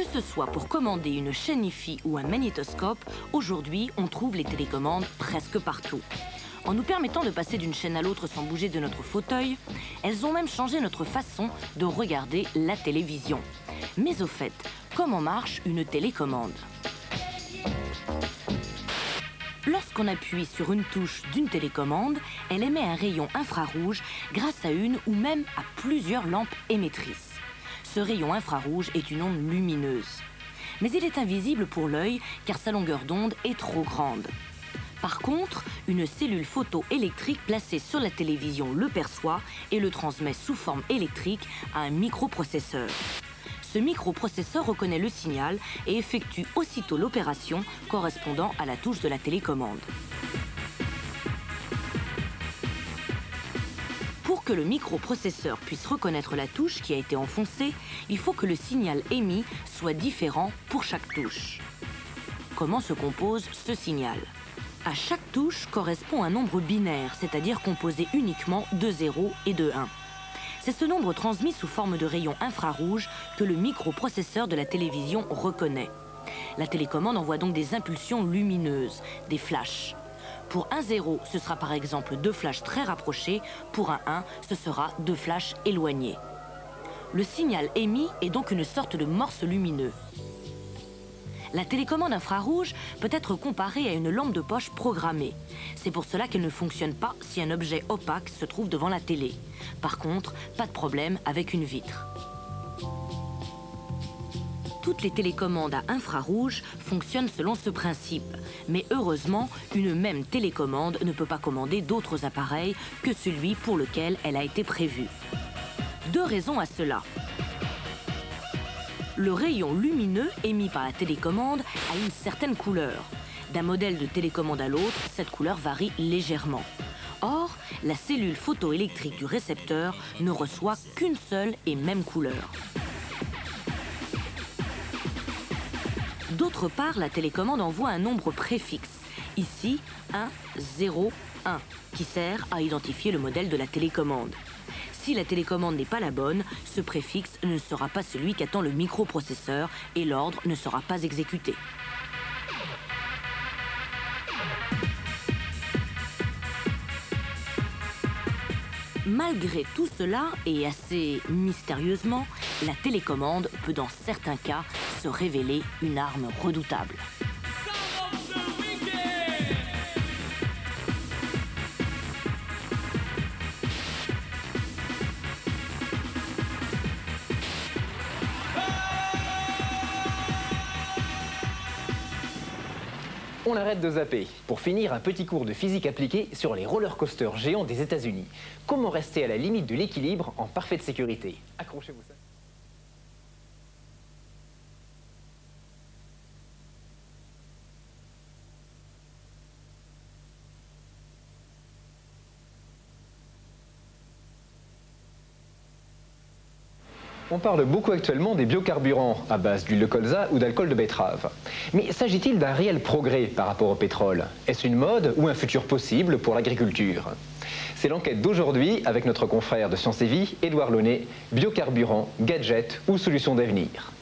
Que ce soit pour commander une chaîne hi-fi ou un magnétoscope, aujourd'hui, on trouve les télécommandes presque partout. En nous permettant de passer d'une chaîne à l'autre sans bouger de notre fauteuil, elles ont même changé notre façon de regarder la télévision. Mais au fait, comment marche une télécommande? Lorsqu'on appuie sur une touche d'une télécommande, elle émet un rayon infrarouge grâce à une ou même à plusieurs lampes émettrices. Ce rayon infrarouge est une onde lumineuse. Mais il est invisible pour l'œil car sa longueur d'onde est trop grande. Par contre, une cellule photoélectrique placée sur la télévision le perçoit et le transmet sous forme électrique à un microprocesseur. Ce microprocesseur reconnaît le signal et effectue aussitôt l'opération correspondant à la touche de la télécommande. Pour que le microprocesseur puisse reconnaître la touche qui a été enfoncée, il faut que le signal émis soit différent pour chaque touche. Comment se compose ce signal? À chaque touche correspond un nombre binaire, c'est-à-dire composé uniquement de 0 et de 1. C'est ce nombre transmis sous forme de rayons infrarouges que le microprocesseur de la télévision reconnaît. La télécommande envoie donc des impulsions lumineuses, des flashs. Pour un 0, ce sera par exemple 2 flashs très rapprochés. Pour un 1, ce sera 2 flashs éloignés. Le signal émis est donc une sorte de morse lumineux. La télécommande infrarouge peut être comparée à une lampe de poche programmée. C'est pour cela qu'elle ne fonctionne pas si un objet opaque se trouve devant la télé. Par contre, pas de problème avec une vitre. Toutes les télécommandes à infrarouge fonctionnent selon ce principe. Mais heureusement, une même télécommande ne peut pas commander d'autres appareils que celui pour lequel elle a été prévue. 2 raisons à cela. Le rayon lumineux émis par la télécommande a une certaine couleur. D'un modèle de télécommande à l'autre, cette couleur varie légèrement. Or, la cellule photoélectrique du récepteur ne reçoit qu'une seule et même couleur. D'autre part, la télécommande envoie un nombre préfixe, ici 1, 0, 1, qui sert à identifier le modèle de la télécommande. Si la télécommande n'est pas la bonne, ce préfixe ne sera pas celui qu'attend le microprocesseur et l'ordre ne sera pas exécuté. Malgré tout cela, et assez mystérieusement, la télécommande peut dans certains cas se révéler une arme redoutable. On arrête de zapper. Pour finir, un petit cours de physique appliquée sur les roller coasters géants des États-Unis. Comment rester à la limite de l'équilibre en parfaite sécurité? Accrochez-vous ça. On parle beaucoup actuellement des biocarburants à base d'huile de colza ou d'alcool de betterave. Mais s'agit-il d'un réel progrès par rapport au pétrole? Est-ce une mode ou un futur possible pour l'agriculture? C'est l'enquête d'aujourd'hui avec notre confrère de Sciences et Vie, Édouard Launay, biocarburants, gadgets ou solutions d'avenir.